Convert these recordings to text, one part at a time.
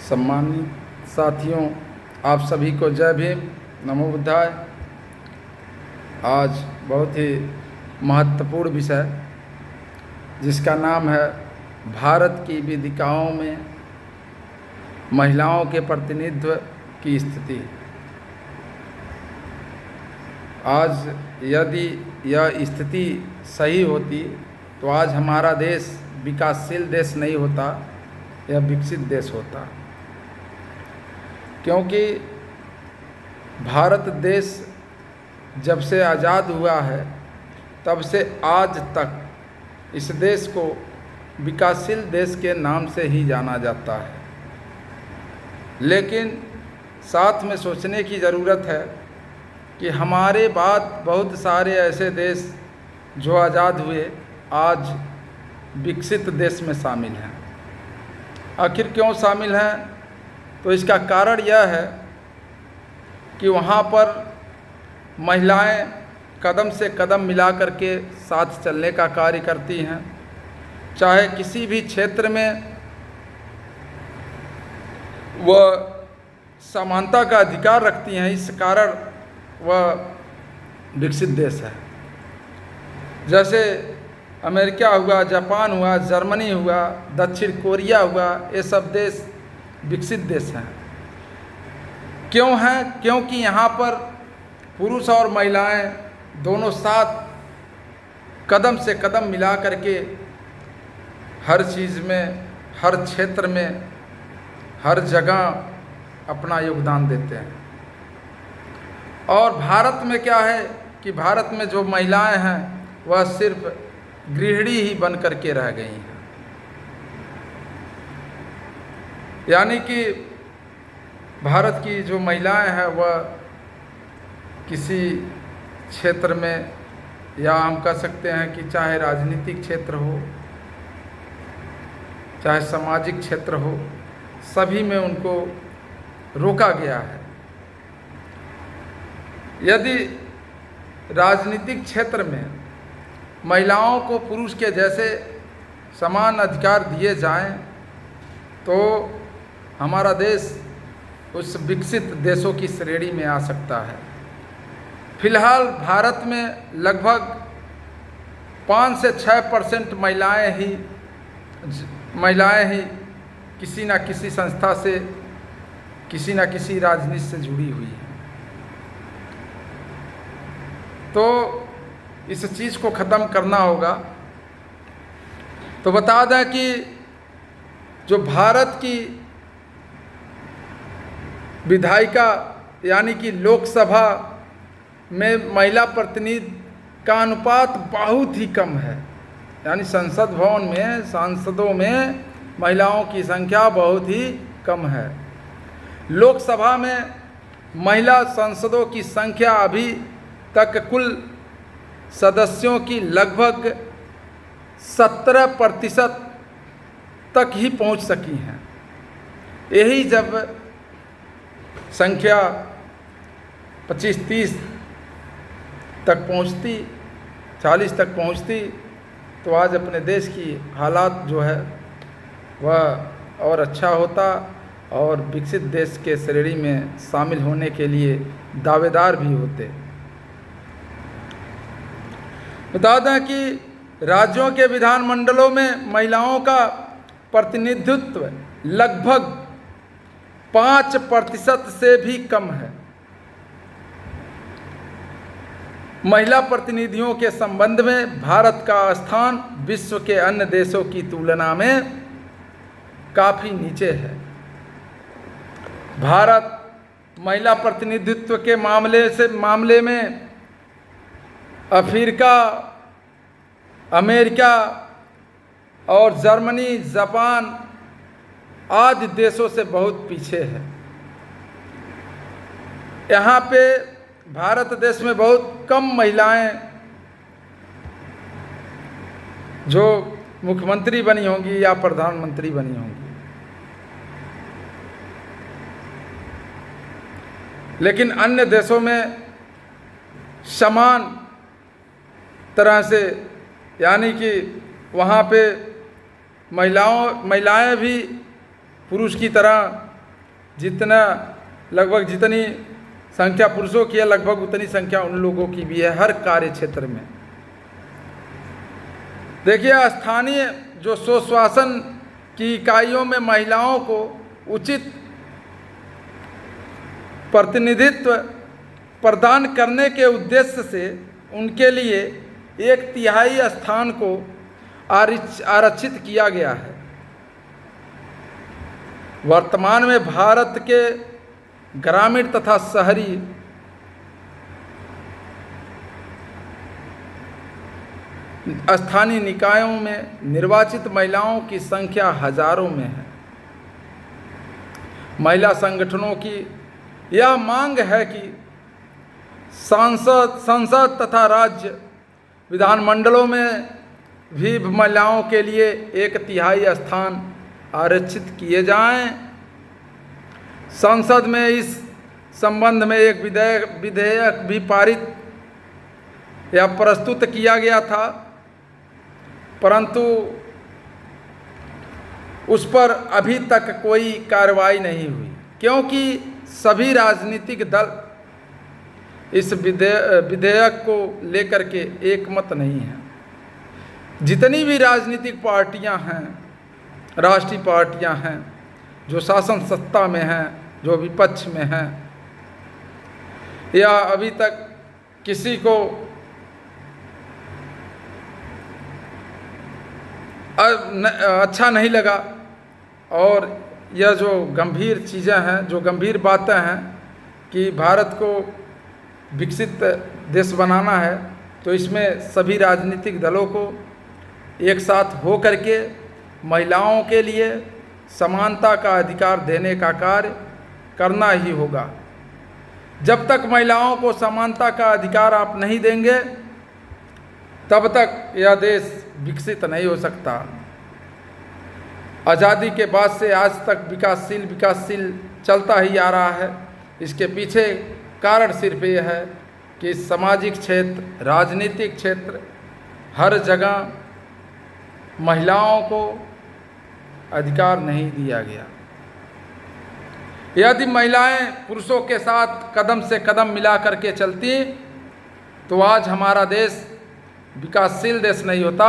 सम्मानित साथियों, आप सभी को जय भीम, नमो बुद्धाय। आज बहुत ही महत्वपूर्ण विषय जिसका नाम है भारत की वेदिकाओं में महिलाओं के प्रतिनिधित्व की स्थिति। आज यदि यह स्थिति सही होती तो आज हमारा देश विकासशील देश नहीं होता, यह विकसित देश होता। क्योंकि भारत देश जब से आज़ाद हुआ है तब से आज तक इस देश को विकासशील देश के नाम से ही जाना जाता है। लेकिन साथ में सोचने की ज़रूरत है कि हमारे बाद बहुत सारे ऐसे देश जो आज़ाद हुए आज विकसित देश में शामिल हैं। आखिर क्यों शामिल हैं? तो इसका कारण यह है कि वहाँ पर महिलाएं कदम से कदम मिला करके साथ चलने का कार्य करती हैं। चाहे किसी भी क्षेत्र में वह समानता का अधिकार रखती हैं, इस कारण वह विकसित देश है। जैसे अमेरिका हुआ, जापान हुआ, जर्मनी हुआ, दक्षिण कोरिया हुआ, ये सब देश विकसित देश हैं। क्यों हैं? क्योंकि यहाँ पर पुरुष और महिलाएं दोनों साथ कदम से कदम मिला करके हर चीज़ में, हर क्षेत्र में, हर जगह अपना योगदान देते हैं। और भारत में क्या है कि भारत में जो महिलाएं हैं वह सिर्फ गृहिणी ही बन करके रह गई हैं। यानी कि भारत की जो महिलाएं हैं वह किसी क्षेत्र में, या हम कह सकते हैं कि चाहे राजनीतिक क्षेत्र हो, चाहे सामाजिक क्षेत्र हो, सभी में उनको रोका गया है। यदि राजनीतिक क्षेत्र में महिलाओं को पुरुष के जैसे समान अधिकार दिए जाएं तो हमारा देश उस विकसित देशों की श्रेणी में आ सकता है। फिलहाल भारत में लगभग 5 से 6% महिलाएं ही किसी न किसी संस्था से, किसी न किसी राजनीति से जुड़ी हुई हैं। तो इस चीज़ को ख़त्म करना होगा। तो बता दें कि जो भारत की विधायिका यानी कि लोकसभा में महिला प्रतिनिधि का अनुपात बहुत ही कम है। यानी संसद भवन में, सांसदों में महिलाओं की संख्या बहुत ही कम है। लोकसभा में महिला सांसदों की संख्या अभी तक कुल सदस्यों की लगभग 17% तक ही पहुंच सकी हैं। यही जब संख्या 25-30 तक पहुंचती, 40 तक पहुंचती, तो आज अपने देश की हालात जो है वह और अच्छा होता और विकसित देश के श्रेणी में शामिल होने के लिए दावेदार भी होते। बता दें कि राज्यों के विधानमंडलों में महिलाओं का प्रतिनिधित्व लगभग 5% से भी कम है। महिला प्रतिनिधियों के संबंध में भारत का स्थान विश्व के अन्य देशों की तुलना में काफ़ी नीचे है। भारत महिला प्रतिनिधित्व के मामले में अफ्रीका, अमेरिका और जर्मनी, जापान आदि देशों से बहुत पीछे है। यहाँ पे भारत देश में बहुत कम महिलाएं जो मुख्यमंत्री बनी होंगी या प्रधानमंत्री बनी होंगी। लेकिन अन्य देशों में समान तरह से, यानी कि वहाँ पे महिलाएं भी पुरुष की तरह जितना लगभग जितनी संख्या पुरुषों की है, लगभग उतनी संख्या उन लोगों की भी है हर कार्य क्षेत्र में। देखिए, स्थानीय जो स्वशासन की इकाइयों में महिलाओं को उचित प्रतिनिधित्व प्रदान करने के उद्देश्य से उनके लिए 1/3 स्थान को आरक्षित किया गया है। वर्तमान में भारत के ग्रामीण तथा शहरी स्थानीय निकायों में निर्वाचित महिलाओं की संख्या हजारों में है। महिला संगठनों की यह मांग है कि संसद तथा राज्य विधानमंडलों में भी महिलाओं के लिए 1/3 स्थान आरक्षित किए जाएं। संसद में इस संबंध में एक विधेयक भी पारित या प्रस्तुत किया गया था, परंतु उस पर अभी तक कोई कार्रवाई नहीं हुई, क्योंकि सभी राजनीतिक दल इस विधेयक को लेकर के एकमत नहीं है। जितनी भी राजनीतिक पार्टियां हैं, राष्ट्रीय पार्टियां हैं, जो शासन सत्ता में हैं, जो विपक्ष में हैं, या अभी तक किसी को अच्छा नहीं लगा, और यह जो गंभीर चीज़ें हैं, जो गंभीर बातें हैं कि भारत को विकसित देश बनाना है, तो इसमें सभी राजनीतिक दलों को एक साथ हो करके महिलाओं के लिए समानता का अधिकार देने का कार्य करना ही होगा। जब तक महिलाओं को समानता का अधिकार आप नहीं देंगे, तब तक यह देश विकसित नहीं हो सकता। आज़ादी के बाद से आज तक विकासशील चलता ही आ रहा है। इसके पीछे कारण सिर्फ ये है कि सामाजिक क्षेत्र, राजनीतिक क्षेत्र, हर जगह महिलाओं को अधिकार नहीं दिया गया। यदि महिलाएं पुरुषों के साथ कदम से कदम मिला करके चलती, तो आज हमारा देश विकासशील देश नहीं होता,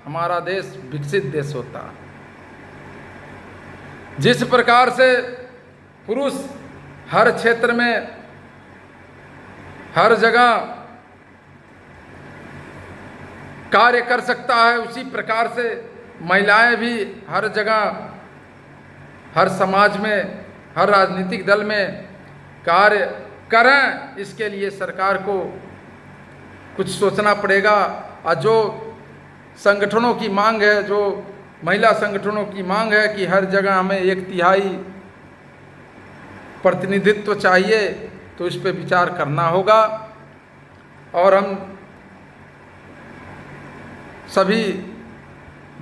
हमारा देश विकसित देश होता। जिस प्रकार से पुरुष हर क्षेत्र में, हर जगह कार्य कर सकता है, उसी प्रकार से महिलाएं भी हर जगह, हर समाज में, हर राजनीतिक दल में कार्य करें। इसके लिए सरकार को कुछ सोचना पड़ेगा। और जो संगठनों की मांग है, जो महिला संगठनों की मांग है कि हर जगह हमें 1/3 प्रतिनिधित्व चाहिए, तो इस पर विचार करना होगा। और हम सभी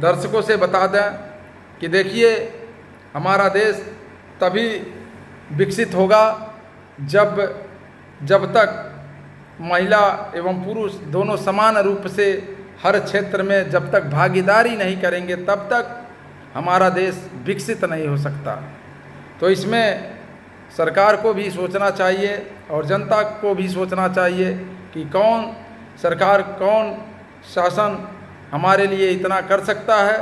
दर्शकों से बता दें कि देखिए, हमारा देश तभी विकसित होगा जब तक महिला एवं पुरुष दोनों समान रूप से हर क्षेत्र में जब तक भागीदारी नहीं करेंगे, तब तक हमारा देश विकसित नहीं हो सकता। तो इसमें सरकार को भी सोचना चाहिए और जनता को भी सोचना चाहिए कि कौन सरकार, कौन शासन हमारे लिए इतना कर सकता है।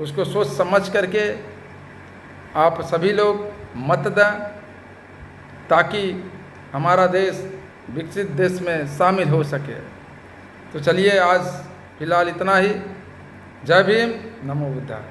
उसको सोच समझ करके आप सभी लोग मत दें, ताकि हमारा देश विकसित देश में शामिल हो सके। तो चलिए, आज फिलहाल इतना ही। जय भीम, नमो बुद्धाय।